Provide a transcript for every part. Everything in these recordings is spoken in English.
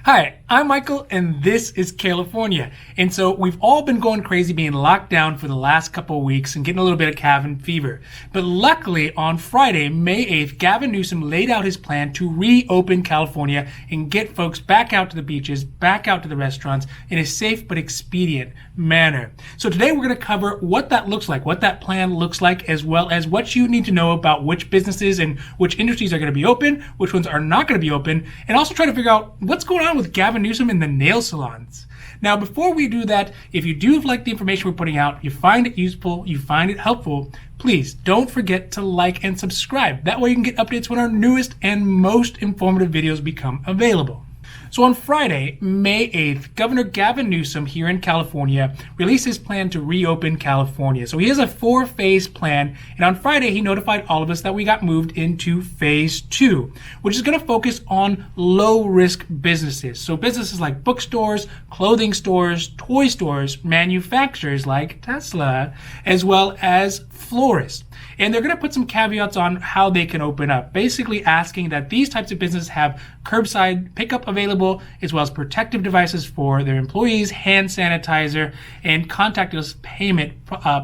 Hi, I'm Michael, and this is California. And so we've all been going crazy being locked down for the last couple of weeks and getting a little bit of cabin fever. But luckily, on Friday, May 8th, Gavin Newsom laid out his plan to reopen California and get folks back out to the beaches, back out to the restaurants in a safe but expedient manner. So today we're going to cover what that looks like, what that plan looks like, as well as what you need to know about which businesses and which industries are going to be open, which ones are not going to be open, and also try to figure out what's going on with Gavin Newsom in the nail salons. Now, before we do that, if you do like the information we're putting out, you find it useful, you find it helpful, please don't forget to like and subscribe. That way you can get updates when our newest and most informative videos become available. So on Friday, May 8th, Governor Gavin Newsom here in California released his plan to reopen California. So he has a 4-phase plan, and on Friday he notified all of us that we got moved into phase 2, which is going to focus on low-risk businesses. So businesses like bookstores, clothing stores, toy stores, manufacturers like Tesla, as well as florists. And they're going to put some caveats on how they can open up, basically asking that these types of businesses have curbside pickup available, as well as protective devices for their employees, hand sanitizer, and contactless payment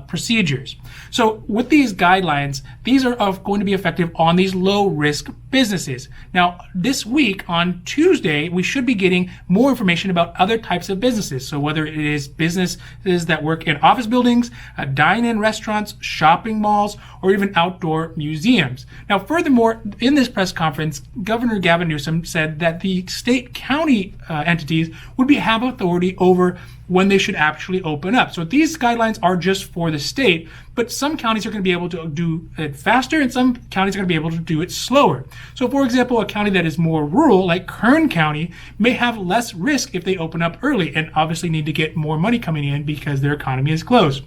procedures. So with these guidelines, these are going to be effective on these low-risk businesses. Now, this week on Tuesday, we should be getting more information about other types of businesses. So whether it is businesses that work in office buildings, dine-in restaurants, shopping malls, or even outdoor museums. Now, furthermore, in this press conference, Governor Gavin Newsom said that the state-county entities would have authority over when they should actually open up. So these guidelines are just for the state, but some counties are going to be able to do it faster and some counties are going to be able to do it slower. So for example, a county that is more rural, like Kern County, may have less risk if they open up early and obviously need to get more money coming in because their economy is closed.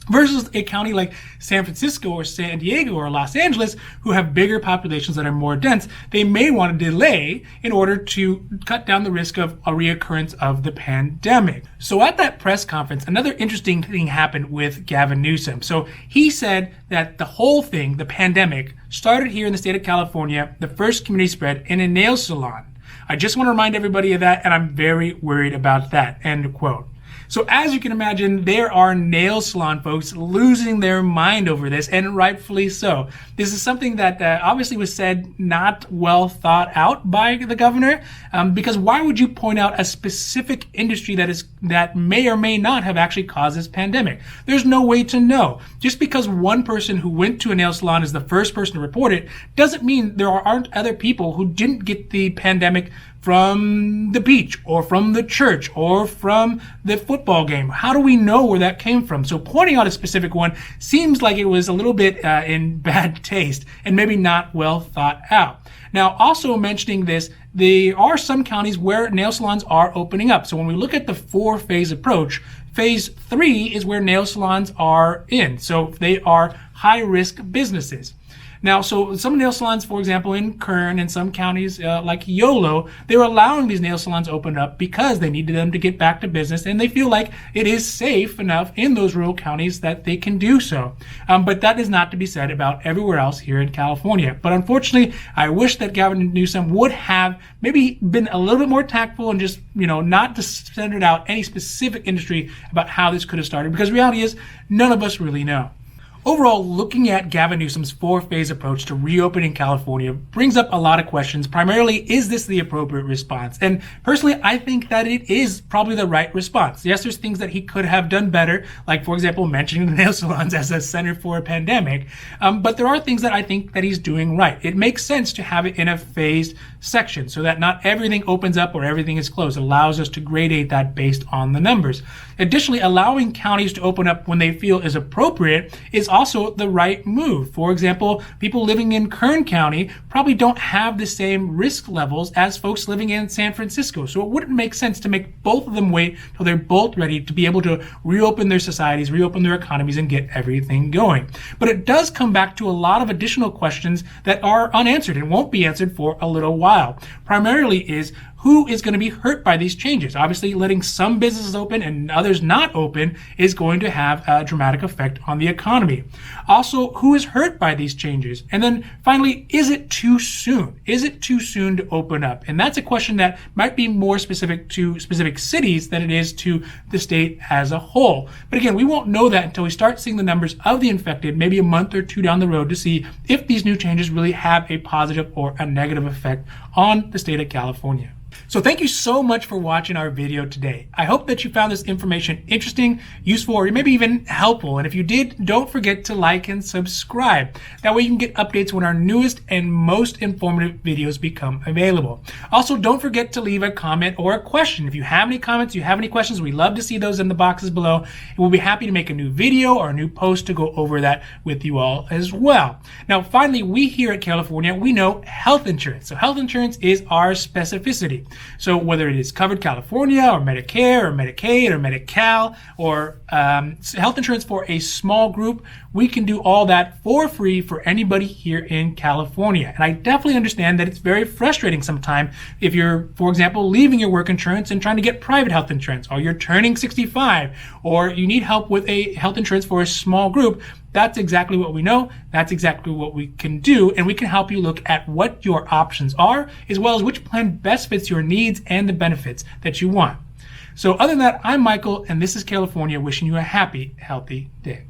Versus a county like San Francisco or San Diego or Los Angeles, who have bigger populations that are more dense, they may want to delay in order to cut down the risk of a reoccurrence of the pandemic. So at that press conference, another interesting thing happened with Gavin Newsom. So he said that the whole thing, the pandemic, started here in the state of California, the first community spread in a nail salon. I just want to remind everybody of that, and I'm very worried about that, end quote. So as you can imagine, there are nail salon folks losing their mind over this, and rightfully so. This is something that obviously was said not well thought out by the governor, because why would you point out a specific industry that may or may not have actually caused this pandemic? There's no way to know. Just because one person who went to a nail salon is the first person to report it, doesn't mean there aren't other people who didn't get the pandemic from the beach or from the church or from the football game. How do we know where that came from? So pointing out a specific one seems like it was a little bit in bad taste and maybe not well thought out. Now, also mentioning this, there are some counties where nail salons are opening up. So when we look at the 4-phase approach, phase 3 is where nail salons are in. So they are high-risk businesses. Now, so some nail salons, for example, in Kern and some counties like Yolo, they were allowing these nail salons open up because they needed them to get back to business, and they feel like it is safe enough in those rural counties that they can do so. But that is not to be said about everywhere else here in California. But unfortunately, I wish that Gavin Newsom would have maybe been a little bit more tactful and just, not just centered out any specific industry about how this could have started, because the reality is none of us really know. Overall, looking at Gavin Newsom's 4-phase approach to reopening California brings up a lot of questions. Primarily, is this the appropriate response? And personally, I think that it is probably the right response. Yes, there's things that he could have done better, like, for example, mentioning the nail salons as a center for a pandemic. But there are things that I think that he's doing right. It makes sense to have it in a phased section so that not everything opens up or everything is closed. It allows us to gradate that based on the numbers. Additionally, allowing counties to open up when they feel is appropriate is also the right move. For example, people living in Kern County probably don't have the same risk levels as folks living in San Francisco. So it wouldn't make sense to make both of them wait till they're both ready to be able to reopen their societies, reopen their economies, and get everything going. But it does come back to a lot of additional questions that are unanswered and won't be answered for a little while. Primarily is, who is going to be hurt by these changes. Obviously, letting some businesses open and others not open is going to have a dramatic effect on the economy. Also, who is hurt by these changes? And then finally, is it too soon? Is it too soon to open up? And that's a question that might be more specific to specific cities than it is to the state as a whole. But again, we won't know that until we start seeing the numbers of the infected maybe a month or two down the road to see if these new changes really have a positive or a negative effect on the state of California. So thank you so much for watching our video today. I hope that you found this information interesting, useful, or maybe even helpful. And if you did, don't forget to like and subscribe. That way you can get updates when our newest and most informative videos become available. Also, don't forget to leave a comment or a question. If you have any comments, you have any questions, we love to see those in the boxes below. And we'll be happy to make a new video or a new post to go over that with you all as well. Now, finally, we here at California, we know health insurance. So health insurance is our specificity. So whether it is covered California or Medicare or Medicaid or Medi-Cal or health insurance for a small group, we can do all that for free for anybody here in California. And I definitely understand that it's very frustrating sometimes if you're, for example, leaving your work insurance and trying to get private health insurance, or you're turning 65, or you need help with a health insurance for a small group. That's exactly what we know. That's exactly what we can do. And we can help you look at what your options are, as well as which plan best fits your needs and the benefits that you want. So other than that, I'm Michael, and this is California, wishing you a happy, healthy day.